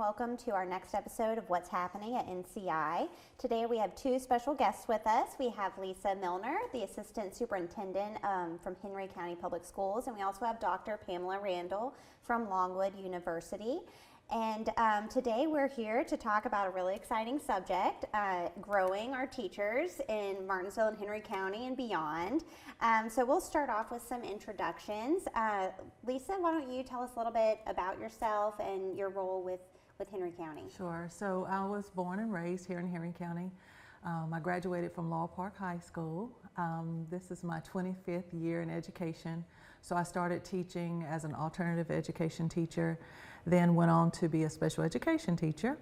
welcome to our next episode of What's Happening at NCI. Today we have two special guests with us. We have Lisa Millner, the Assistant Superintendent from Henry County Public Schools, and we also have Dr. Pamela Randall from Longwood University. And today we're here to talk about a really exciting subject, growing our teachers in Martinsville and Henry County and beyond. So we'll start off with some introductions. Lisa, why don't you tell us a little bit about yourself and your role with Henry County? Sure. So I was born and raised here in Henry County. I graduated from Law Park High School. This is my 25th year in education. So I started teaching as an alternative education teacher, then went on to be a special education teacher,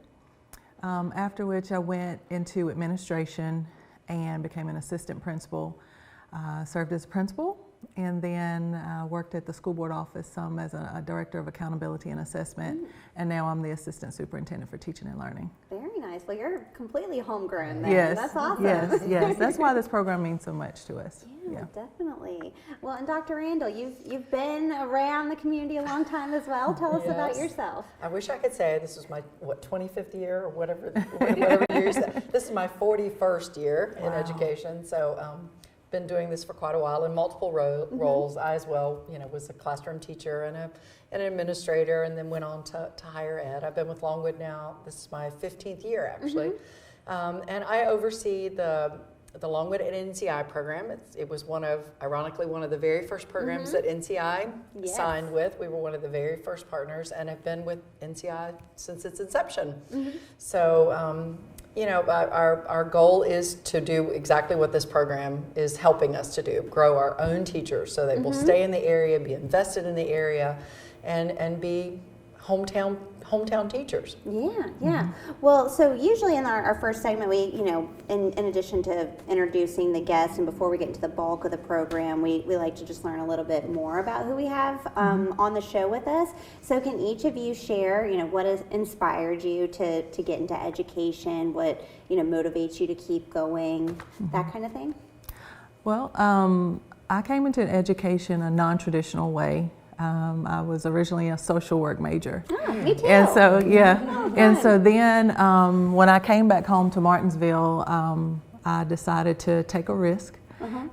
after which I went into administration and became an assistant principal, served as principal, and then worked at the school board office some as a director of accountability and assessment, and now I'm the assistant superintendent for teaching and learning. Very nice. Well, you're completely homegrown then. Yes. That's awesome. Yes. That's why this program means so much to us. Yeah, definitely. Well, and Dr. Randall, you've been around the community a long time as well. Tell us about yourself. I wish I could say this was my 25th year or whatever year you said. This is my 41st year in education. So been doing this for quite a while in multiple roles. I as well, was a classroom teacher and an administrator, and then went on to higher ed. I've been with Longwood now. This is my 15th year actually, and I oversee the Longwood and NCI program. It was ironically one of the very first programs that NCI signed with. We were one of the very first partners and have been with NCI since its inception. So, our goal is to do exactly what this program is helping us to do, grow our own teachers so they will stay in the area, be invested in the area, and be hometown teachers. Yeah. Well, so usually in our first segment, we, in addition to introducing the guests and before we get into the bulk of the program, we like to just learn a little bit more about who we have on the show with us. So can each of you share, what has inspired you to get into education, what, motivates you to keep going, that kind of thing? Well, I came into education a non-traditional way. I was originally a social work major. Oh, me too. And so, and so fun. then when I came back home to Martinsville, I decided to take a risk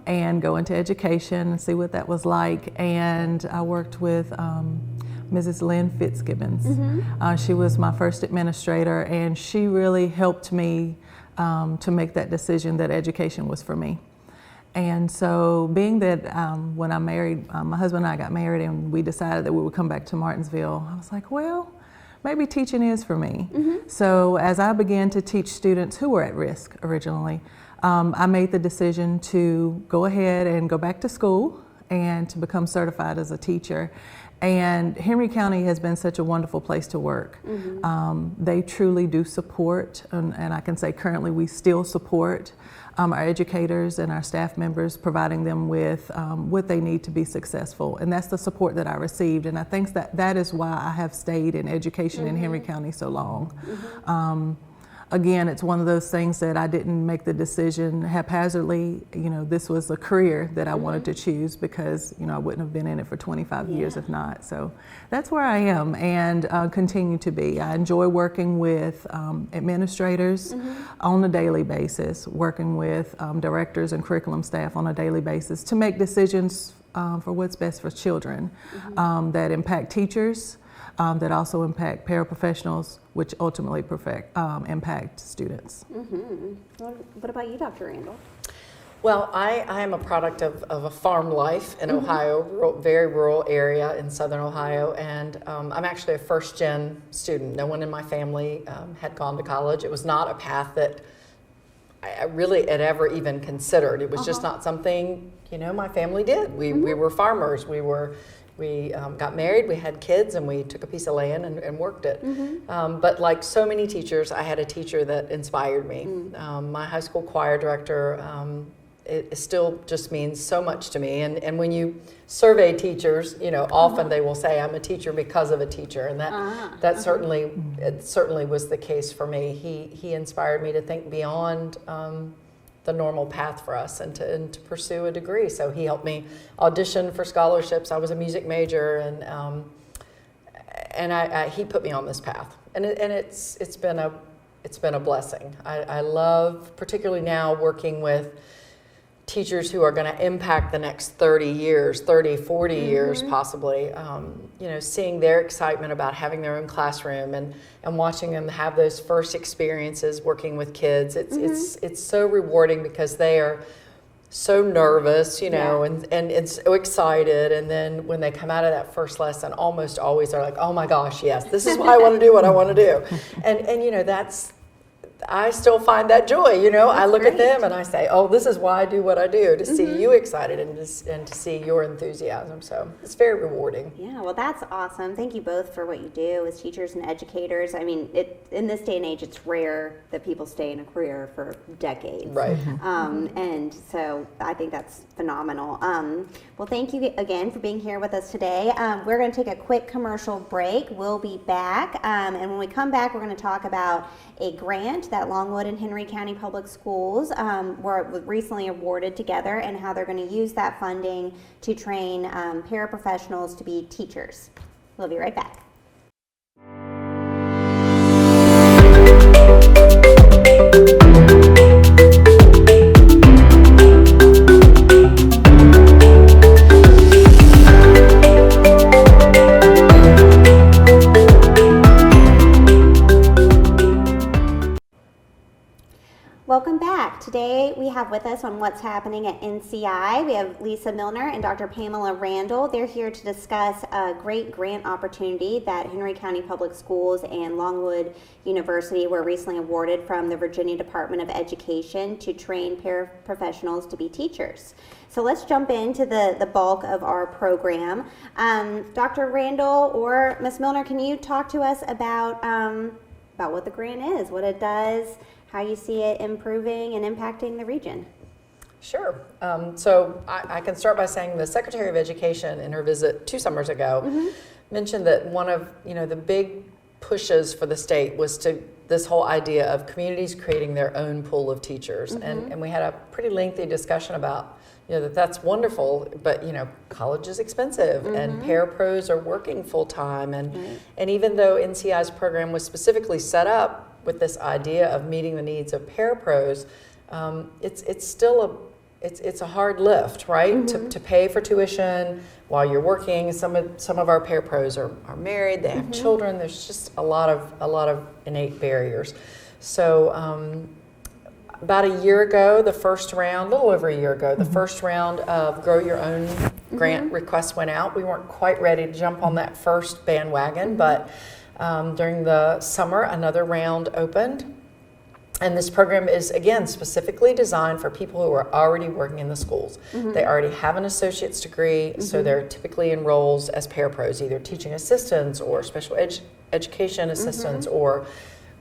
and go into education and see what that was like. And I worked with Mrs. Lynn Fitzgibbons. She was my first administrator, and she really helped me to make that decision that education was for me. And so being that when I married, my husband and I got married and we decided that we would come back to Martinsville, I was like, well, maybe teaching is for me. So as I began to teach students who were at risk originally, I made the decision to go ahead and go back to school and to become certified as a teacher. And Henry County has been such a wonderful place to work. They truly do support, and I can say currently we still support our educators and our staff members, providing them with what they need to be successful. And that's the support that I received. And I think that is why I have stayed in education in Henry County so long. Again, it's one of those things that I didn't make the decision haphazardly. This was a career that I wanted to choose because, I wouldn't have been in it for 25 years if not. So that's where I am and continue to be. I enjoy working with administrators on a daily basis, working with directors and curriculum staff on a daily basis to make decisions for what's best for children that impact teachers, that also impact paraprofessionals, which ultimately impact students. What about you, Dr. Randall? Well, I am a product of a farm life in Ohio, very rural area in southern Ohio, and I'm actually a first-gen student. No one in my family had gone to college. It was not a path that I really had ever even considered. It was just not something, my family did. We were farmers. We got married, we had kids, and we took a piece of land and worked it. But like so many teachers, I had a teacher that inspired me. My high school choir director, it still just means so much to me. And when you survey teachers, often they will say, I'm a teacher because of a teacher. And that certainly was the case for me. He inspired me to think beyond the normal path for us and to pursue a degree. So he helped me audition for scholarships. I was a music major, and he put me on this path. and it's been a blessing. I love, particularly now, working with teachers who are going to impact the next 30 years, 30, 40 years possibly, seeing their excitement about having their own classroom and watching them have those first experiences working with kids. It's so rewarding because they are so nervous, and so excited. And then when they come out of that first lesson, almost always are like, oh my gosh, yes, this is why I want to do what I want to do. And that's, I still find that joy, I look at them and I say, oh, this is why I do what I do, to see you excited and to see your enthusiasm. So it's very rewarding. Yeah, well, that's awesome. Thank you both for what you do as teachers and educators. I mean, in this day and age, it's rare that people stay in a career for decades. Right. And so I think that's phenomenal. Well, thank you again for being here with us today. We're going to take a quick commercial break. We'll be back. And when we come back, we're going to talk about a grant that Longwood and Henry County Public Schools were recently awarded together, and how they're going to use that funding to train paraprofessionals to be teachers. We'll be right back. Welcome back. Today we have with us on what's happening at NCI, we have Lisa Millner and Dr. Pamela Randall. They're here to discuss a great grant opportunity that Henry County Public Schools and Longwood University were recently awarded from the Virginia Department of Education to train paraprofessionals to be teachers. So let's jump into the bulk of our program. Dr. Randall or Ms. Millner, can you talk to us about what the grant is, what it does, how you see it improving and impacting the region? Sure. So I can start by saying the Secretary of Education in her visit 2 summers ago mentioned that one of the big pushes for the state was to this whole idea of communities creating their own pool of teachers. And we had a pretty lengthy discussion about that's wonderful, but college is expensive and parapros are working full time, and even though NCI's program was specifically set up with this idea of meeting the needs of parapros, it's still a hard lift, right? To pay for tuition while you're working. Some of our parapros are married, they have children. There's just a lot of innate barriers. So about a year ago, the first round, a little over a year ago, the first round of Grow Your Own grant requests went out. We weren't quite ready to jump on that first bandwagon, but during the summer, another round opened. And this program is, again, specifically designed for people who are already working in the schools. They already have an associate's degree, so they're typically enrolled as parapros, either teaching assistants or special education assistants or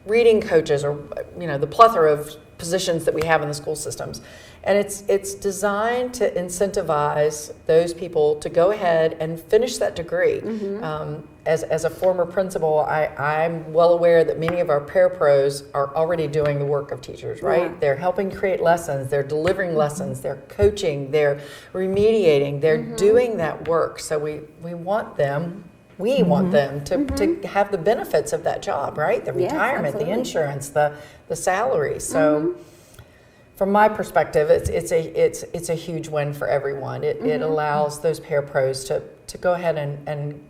reading coaches, or the plethora of positions that we have in the school systems. And it's designed to incentivize those people to go ahead and finish that degree. As a former principal, I'm well aware that many of our parapros are already doing the work of teachers, right? They're helping create lessons, they're delivering lessons, they're coaching, they're remediating, they're doing that work. So we want them to have the benefits of that job, right? The retirement, the insurance, the salary. So from my perspective, it's a huge win for everyone. It allows those parapros to go ahead and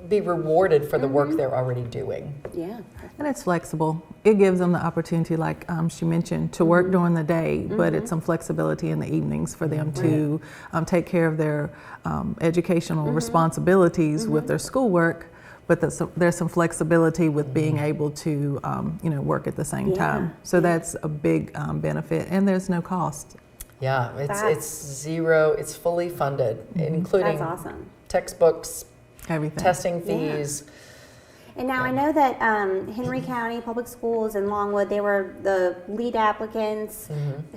be rewarded for the work they're already doing. Yeah. And it's flexible. It gives them the opportunity, like she mentioned, to work during the day, but it's some flexibility in the evenings for them to take care of their educational responsibilities with their schoolwork, but there's some flexibility with being able to work at the same time. So that's a big benefit, and there's no cost. Yeah, it's zero. It's fully funded, including That's awesome. Textbooks, Everything. testing fees. And now I know that Henry County Public Schools and Longwood, they were the lead applicants.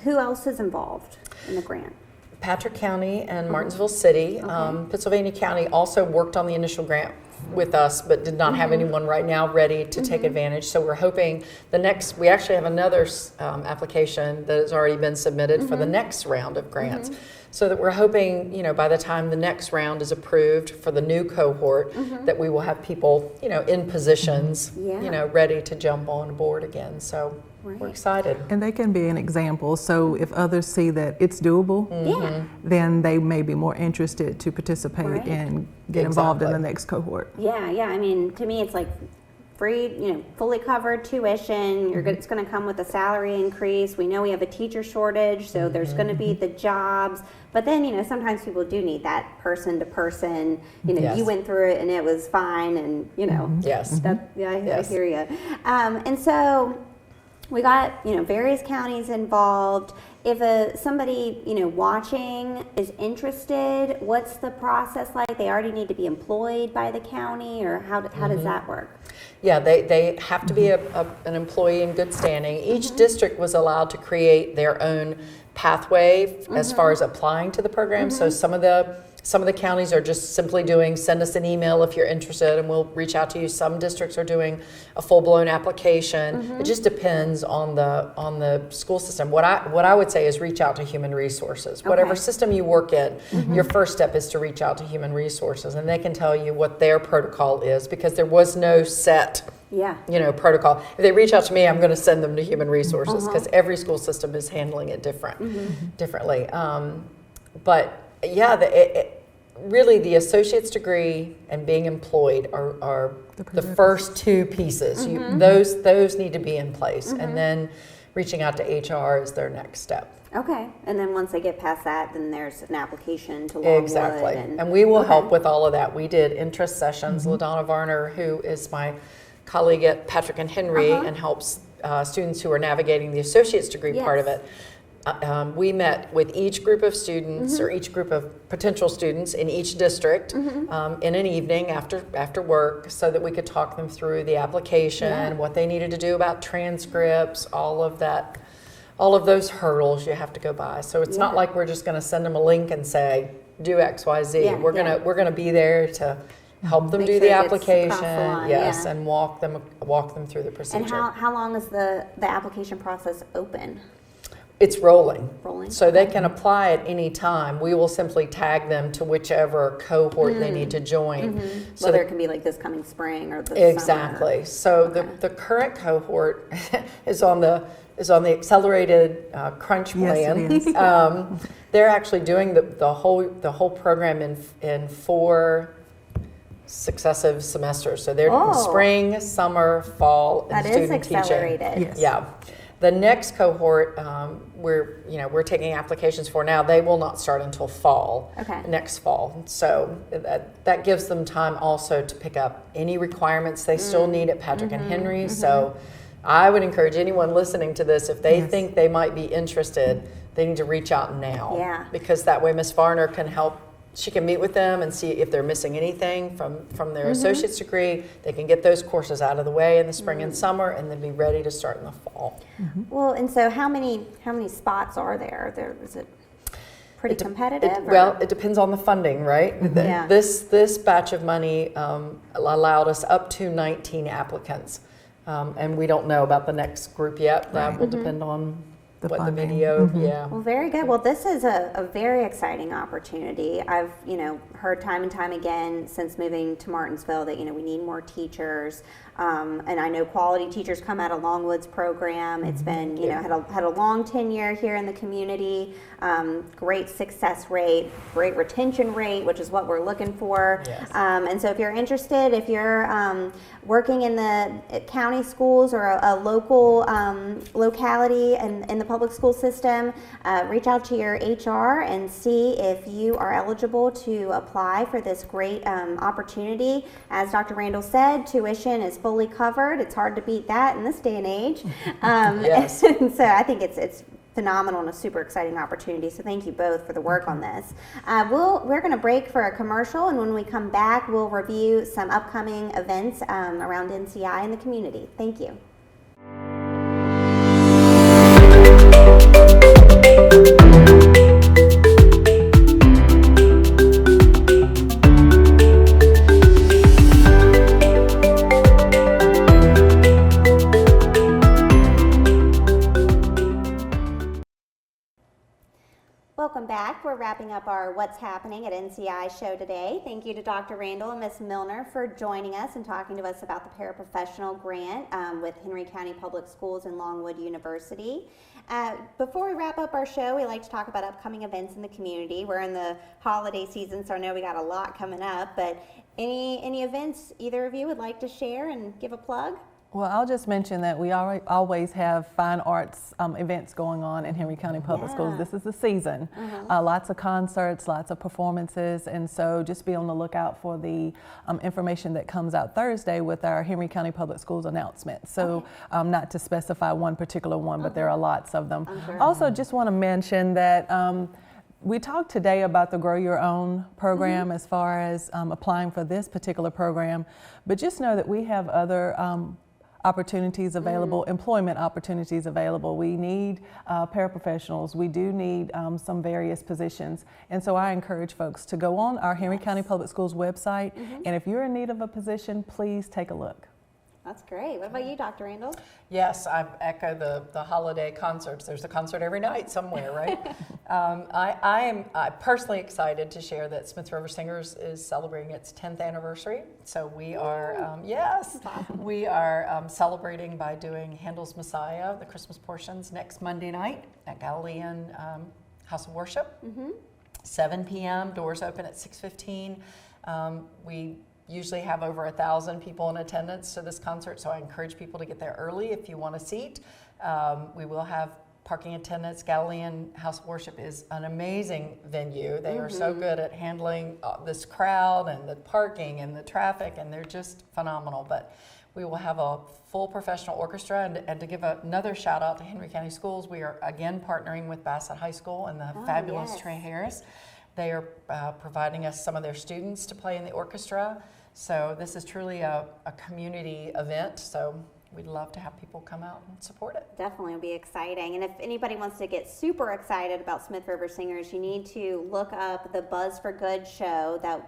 Who else is involved in the grant? Patrick County and Martinsville City. Pennsylvania County also worked on the initial grant with us, but did not have anyone right now ready to take advantage. So we're hoping we actually have another application that has already been submitted for the next round of grants. so that we're hoping, by the time the next round is approved for the new cohort, that we will have people, in positions, Yeah. ready to jump on board again. So we're Right. excited. And they can be an example. So if others see that it's doable, Yeah. then they may be more interested to participate Right. and get involved in the Exactly. next cohort. Yeah. I mean, to me, it's like free, fully covered tuition. It's going to come with a salary increase. We know we have a teacher shortage, so there's going to be the jobs. But then, sometimes people do need that person to person. Yes. You went through it and it was fine, and Yes. that, I Yes. hear you. And so we got various counties involved. If somebody watching is interested, what's the process like? They already need to be employed by the county, or how does that work? Yeah, they have to be an employee in good standing. Each district was allowed to create their own pathway as far as applying to the program. So some of the counties are just simply send us an email if you're interested and we'll reach out to you. Some districts are doing a full-blown application. It just depends on the school system. What I would say is reach out to human resources. Whatever system you work in, your first step is to reach out to human resources, and they can tell you what their protocol is, because there was no set protocol. If they reach out to me, I'm going to send them to human resources, because every school system is handling it differently. But yeah, really the associate's degree and being employed are the first two pieces. Those need to be in place, and then reaching out to HR is their next step. Okay, and then once they get past that, then there's an application to Longwood. Exactly, and we will help with all of that. We did interest sessions. LaDonna Varner, who is my colleague at Patrick and Henry and helps students who are navigating the associate's degree part of it. We met with each group of students or each group of potential students in each district in an evening after work, so that we could talk them through the application, what they needed to do about transcripts, all of those hurdles you have to go by. So it's not like we're just going to send them a link and say, do X, Y, Z. We're gonna be there to help them Make do sure the it gets application, across the line, and walk them through the procedure. And how long is the application process open? It's rolling. Rolling. So they can apply at any time. We will simply tag them to whichever cohort they need to join. So Whether it can be like this coming spring or this exactly. So the current cohort is on the accelerated crunch plan. Yes, it is. They're actually doing the whole program in 4 successiur semesters. So they're spring, summer, fall, and That is student teaching. accelerated. Yes. Yeah. The next cohort we're taking applications for now. They will not start until fall. Okay. Next fall. So that gives them time also to pick up any requirements they still need at Patrick and Henry. So I would encourage anyone listening to this, if they think they might be interested, they need to reach out now. Yeah. Because that way Ms. Varner can help. She can meet with them and see if they're missing anything from their associate's degree. They can get those courses out of the way in the spring and summer, and then be ready to start in the fall. Well, and so how many spots are there? Is it pretty competitive? Well, it depends on the funding, right? Yeah. This batch of money allowed us up to 19 applicants, and we don't know about the next group yet. That will depend on The what funding. the video. Yeah. Well, very good. Well, this is a very exciting opportunity. I've, heard time and time again since moving to Martinsville that, we need more teachers. And I know quality teachers come out of Longwood's program. It's been, had a long tenure here in the community, great success rate, great retention rate, which is what we're looking for. Yes. And so if you're interested, if you're working in the county schools or a local locality in the public school system, reach out to your HR and see if you are eligible to apply for this great opportunity. As Dr. Randall said, tuition is fully covered. It's hard to beat that in this day and age. Yes. And so I think it's phenomenal and a super exciting opportunity. So thank you both for the work on this. We're going to break for a commercial, and when we come back, we'll review some upcoming events around NCI in the community. Thank you. Welcome back. We're wrapping up our What's Happening at NCI show today. Thank you to Dr. Randall and Ms. Millner for joining us and talking to us about the paraprofessional grant with Henry County Public Schools and Longwood University. Before we wrap up our show, we like to talk about upcoming events in the community. We're in the holiday season, so I know we got a lot coming up, but any events either of you would like to share and give a plug? Well, I'll just mention that we always have fine arts events going on in Henry County Public Schools. This is the season. Lots of concerts, lots of performances, and so just be on the lookout for the information that comes out Thursday with our Henry County Public Schools announcement. So not to specify one particular one, but there are lots of them. Also, just want to mention that we talked today about the Grow Your Own program as far as applying for this particular program, but just know that we have other opportunities available, employment opportunities available. We need paraprofessionals. We do need some various positions. And so I encourage folks to go on our Henry County Public Schools website, and if you're in need of a position, please take a look. That's great. What about you, Dr. Randall? Yes, I echo the holiday concerts. There's a concert every night somewhere, right? I am personally excited to share that Smith River Singers is celebrating its 10th anniversary. So we are, we are celebrating by doing Handel's Messiah, the Christmas portions, next Monday night at Galilean House of Worship, 7 p.m. Doors open at 6:15. We usually have over 1,000 people in attendance to this concert, so I encourage people to get there early if you want a seat. We will have parking attendants. Galilean House of Worship is an amazing venue. They are so good at handling this crowd and the parking and the traffic, and they're just phenomenal. But we will have a full professional orchestra, and to give another shout out to Henry County Schools, we are again partnering with Bassett High School and the fabulous Trey Harris. They are providing us some of their students to play in the orchestra. So this is truly a community event. So we'd love to have people come out and support it. Definitely will be exciting. And if anybody wants to get super excited about Smith River Singers, you need to look up the Buzz for Good show that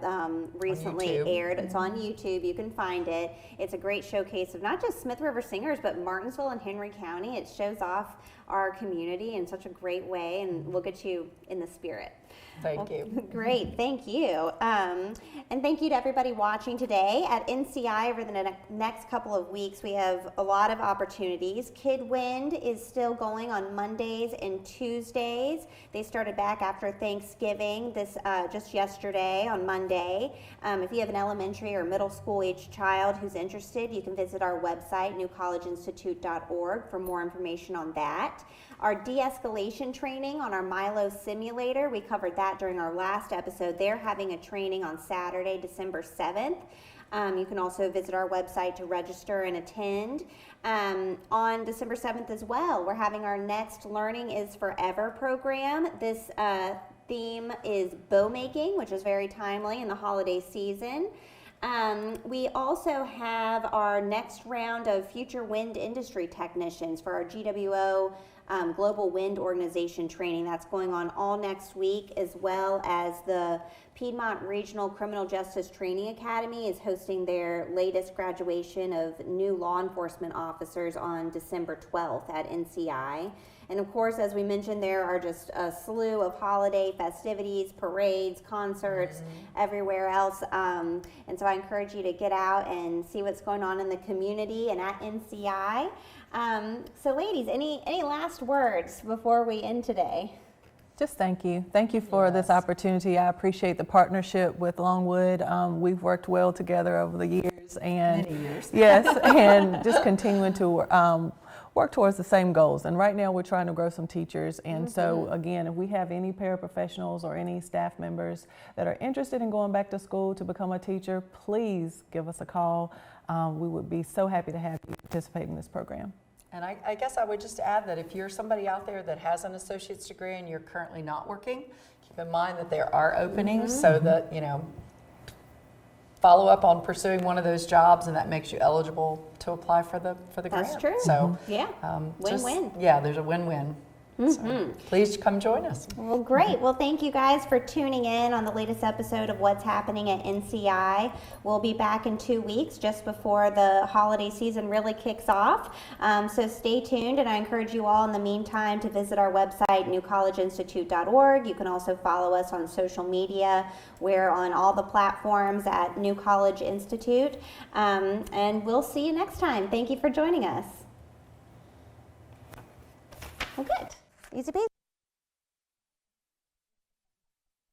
recently aired. It's on YouTube. You can find it. It's a great showcase of not just Smith River Singers, but Martinsville and Henry County. It shows off our community in such a great way, and we'll get you in the spirit. Thank you. Great, thank you. And thank you to everybody watching today. At NCI, over the next couple of weeks, we have a lot of opportunities. Kid Wind is still going on Mondays and Tuesdays. They started back after Thanksgiving, just yesterday on Monday. If you have an elementary or middle school age child who's interested, you can visit our website, newcollegeinstitute.org, for more information on that. Our de-escalation training on our Milo simulator, we covered that during our last episode. They're having a training on Saturday, December 7th. You can also visit our website to register and attend. On December 7th as well, we're having our next Learning is Forever program. This theme is bow making, which is very timely in the holiday season. We also have our next round of future wind industry technicians for our GWO Global Wind Organization training. That's going on all next week, as well as the Piedmont Regional Criminal Justice Training Academy is hosting their latest graduation of new law enforcement officers on December 12th at NCI. And of course, as we mentioned, there are just a slew of holiday festivities, parades, concerts, everywhere else. And so I encourage you to get out and see what's going on in the community and at NCI. So ladies, any last words before we end today? Just thank you. Thank you for this opportunity. I appreciate the partnership with Longwood. We've worked well together over the years. And many years. Yes, and just continuing to work towards the same goals. And right now we're trying to grow some teachers. And so again, if we have any paraprofessionals or any staff members that are interested in going back to school to become a teacher, please give us a call. We would be so happy to have you participate in this program. And I guess I would just add that if you're somebody out there that has an associate's degree and you're currently not working, keep in mind that there are openings so that, follow up on pursuing one of those jobs, and that makes you eligible to apply for the grant. That's true. So yeah, win-win. Yeah, there's a win-win. So please come join us. Well, great. Well, thank you guys for tuning in on the latest episode of What's Happening at NCI. We'll be back in 2 weeks, just before the holiday season really kicks off. So stay tuned, and I encourage you all in the meantime to visit our website, newcollegeinstitute.org. You can also follow us on social media. We're on all the platforms at New College Institute. And we'll see you next time. Thank you for joining us. Well, good. Easy peasy.